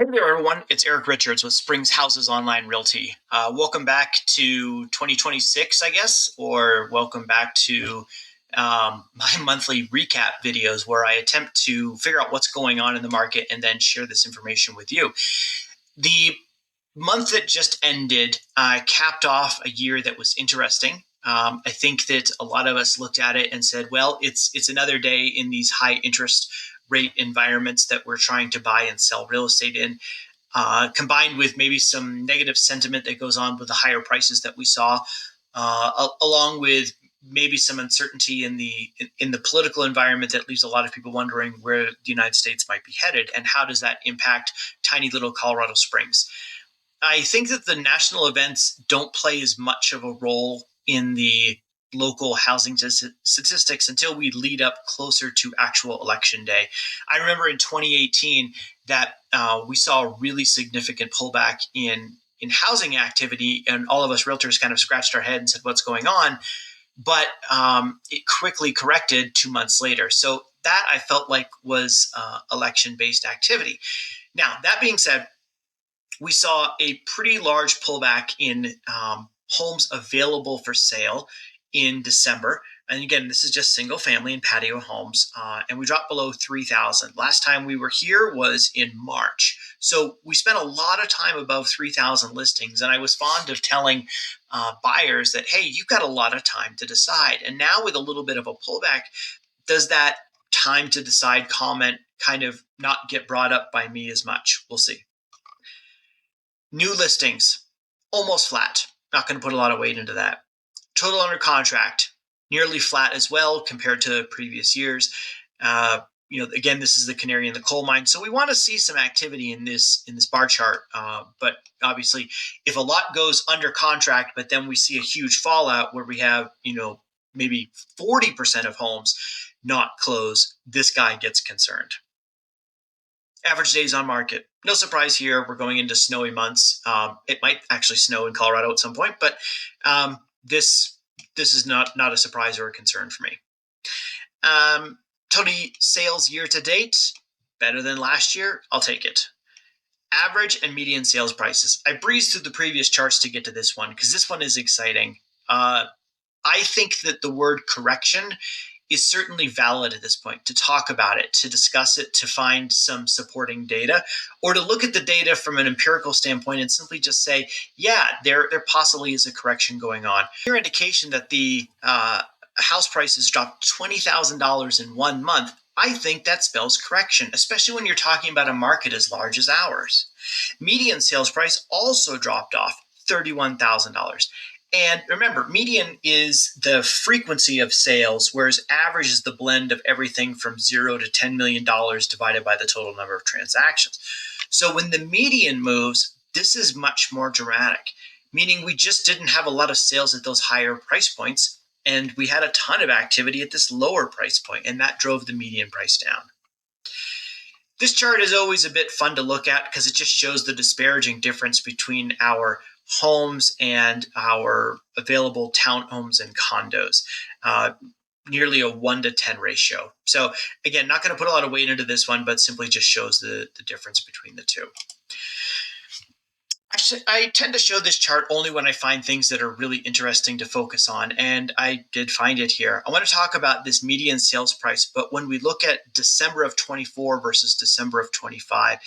Hey there, everyone. It's Eric Richards with Springs Houses Online Realty. Welcome back to 2026, I guess, or welcome back to my monthly recap videos where I attempt to figure out what's going on in the market and then share this information with you. The month that just ended capped off a year that was interesting. I think that a lot of us looked at it and said, well, it's another day in these high interest rate environments that we're trying to buy and sell real estate in, combined with maybe some negative sentiment that goes on with the higher prices that we saw, along with maybe some uncertainty in the political environment that leaves a lot of people wondering where the United States might be headed and how does that impact tiny little Colorado Springs. I think that the national events don't play as much of a role in the local housing statistics until we lead up closer to actual election day. I remember in 2018 that we saw a really significant pullback in housing activity, and all of us realtors kind of scratched our head and said, "What's going on?" But it quickly corrected 2 months later. So that I felt like was election-based activity. Now, that being said, we saw a pretty large pullback in homes available for sale in December. And again, this is just single family and patio homes. And we dropped below 3,000. Last time we were here was in March. So we spent a lot of time above 3,000 listings. And I was fond of telling buyers that, hey, you've got a lot of time to decide. And now with a little bit of a pullback, does that time to decide comment kind of not get brought up by me as much? We'll see. New listings, almost flat. Not going to put a lot of weight into that. Total under contract, nearly flat as well compared to previous years. Again, this is the canary in the coal mine. So we want to see some activity in this bar chart. But obviously, if a lot goes under contract, but then we see a huge fallout where we have, maybe 40% of homes not close, this guy gets concerned. Average days on market. No surprise here. We're going into snowy months. It might actually snow in Colorado at some point, but this is not a surprise or a concern for me. Total sales year to date, better than last year. I'll take it. Average and median sales prices. I breezed through the previous charts to get to this one because this one is exciting. I think that the word correction is certainly valid at this point to talk about it, to discuss it, to find some supporting data, or to look at the data from an empirical standpoint and simply just say, yeah, there possibly is a correction going on. Clear indication that the house prices dropped $20,000 in 1 month. I think that spells correction, especially when you're talking about a market as large as ours. Median sales price also dropped off $31,000. And remember, median is the frequency of sales, whereas average is the blend of everything from $0 to $10 million divided by the total number of transactions. So when the median moves, this is much more dramatic, meaning we just didn't have a lot of sales at those higher price points, and we had a ton of activity at this lower price point, and that drove the median price down. This chart is always a bit fun to look at because it just shows the disparaging difference between our homes and our available townhomes and condos, nearly a 1-to-10 ratio. So again, not going to put a lot of weight into this one, but simply just shows the difference between the two. I tend to show this chart only when I find things that are really interesting to focus on, and I did find it here. I want to talk about this median sales price, but when we look at December of 24 versus December of 25,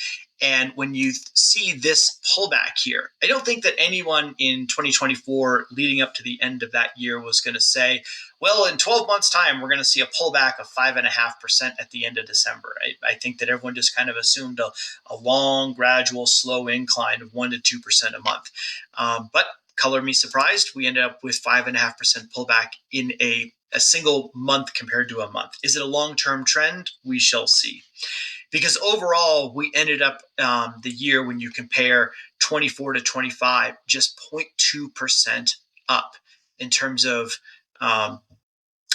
and when you see this pullback here, I don't think that anyone in 2024 leading up to the end of that year was going to say, well, in 12 months' time, we're going to see a pullback of 5.5% at the end of December. I think that everyone just kind of assumed a long, gradual, slow incline of 1% to 2% a month. But color me surprised, we ended up with 5.5% pullback in a single month compared to a month. Is it a long-term trend? We shall see. Because overall, we ended up the year, when you compare 24 to 25, just 0.2% up in terms of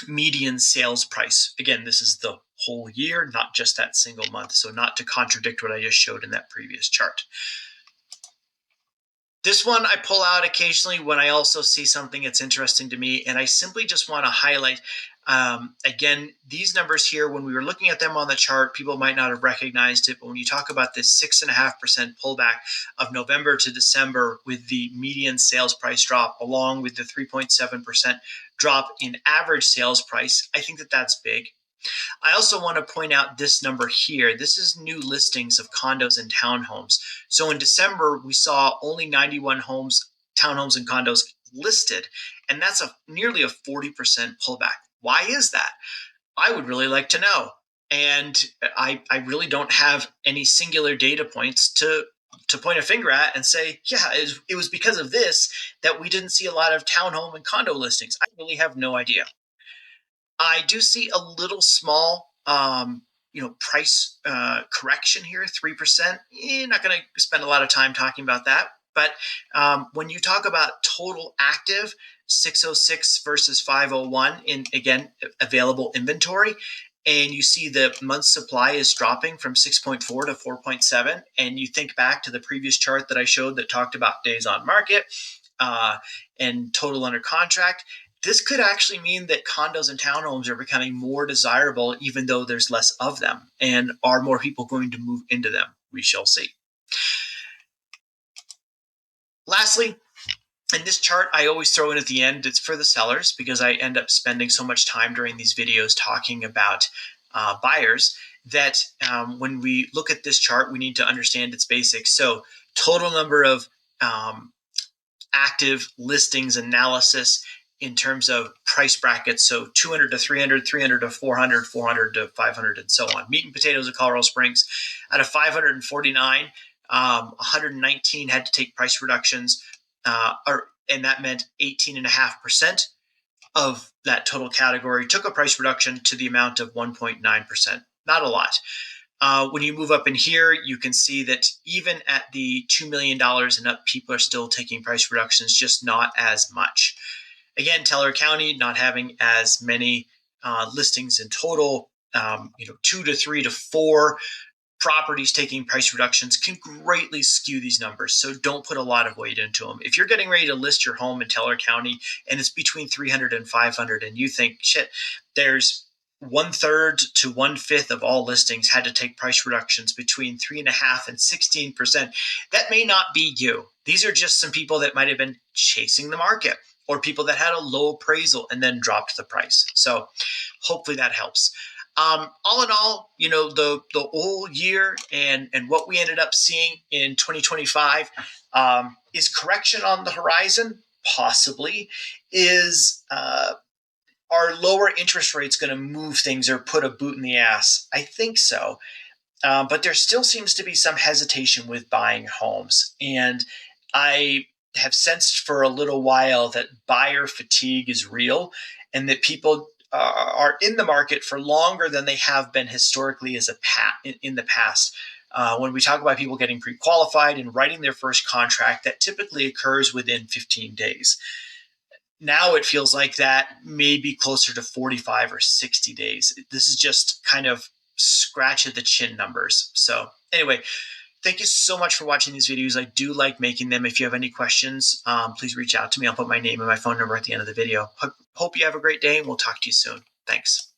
median sales price. Again, this is the whole year, not just that single month. So not to contradict what I just showed in that previous chart. This one I pull out occasionally when I also see something that's interesting to me, and I simply just want to highlight Again, these numbers here, when we were looking at them on the chart, people might not have recognized it, but when you talk about this 6.5% pullback of November to December with the median sales price drop, along with the 3.7% drop in average sales price, I think that that's big. I also want to point out this number here. This is new listings of condos and townhomes. So in December, we saw only 91 homes, townhomes and condos listed, and that's nearly a 40% pullback. Why is that? I would really like to know. And I really don't have any singular data points to point a finger at and say, yeah, it was because of this that we didn't see a lot of townhome and condo listings. I really have no idea. I do see a little small, price correction here, 3%. You're not going to spend a lot of time talking about that. But when you talk about total active, 606 versus 501 in, again, available inventory, and you see the month supply is dropping from 6.4 to 4.7, and you think back to the previous chart that I showed that talked about days on market and total under contract, this could actually mean that condos and townhomes are becoming more desirable, even though there's less of them. And are more people going to move into them? We shall see. Lastly, in this chart, I always throw in at the end, it's for the sellers because I end up spending so much time during these videos talking about buyers that when we look at this chart, we need to understand its basics. So total number of active listings analysis in terms of price brackets. So 200 to 300, 300 to 400, 400 to 500, and so on. Meat and potatoes of Colorado Springs. Out of 549, 119 had to take price reductions, and that meant 18.5% of that total category took a price reduction to the amount of 1.9%. Not a lot. When you move up in here, you can see that even at the $2 million and up, people are still taking price reductions, just not as much. Again, Teller County not having as many listings in total, 2 to 3 to 4 properties taking price reductions can greatly skew these numbers. So don't put a lot of weight into them. If you're getting ready to list your home in Teller County and it's between 300 and 500 and you think, shit, there's 1/3 to 1/5 of all listings had to take price reductions between 3.5% and 16%. That may not be you. These are just some people that might have been chasing the market or people that had a low appraisal and then dropped the price. So hopefully that helps. All in all, the whole year and what we ended up seeing in 2025 is correction on the horizon, possibly. Are lower interest rates going to move things or put a boot in the ass? I think so. But there still seems to be some hesitation with buying homes. And I have sensed for a little while that buyer fatigue is real and that people are in the market for longer than they have been historically in the past. When we talk about people getting pre-qualified and writing their first contract, that typically occurs within 15 days. Now it feels like that may be closer to 45 or 60 days. This is just kind of scratch at the chin numbers. So anyway, thank you so much for watching these videos. I do like making them. If you have any questions, please reach out to me. I'll put my name and my phone number at the end of the video. Hope you have a great day, and we'll talk to you soon. Thanks.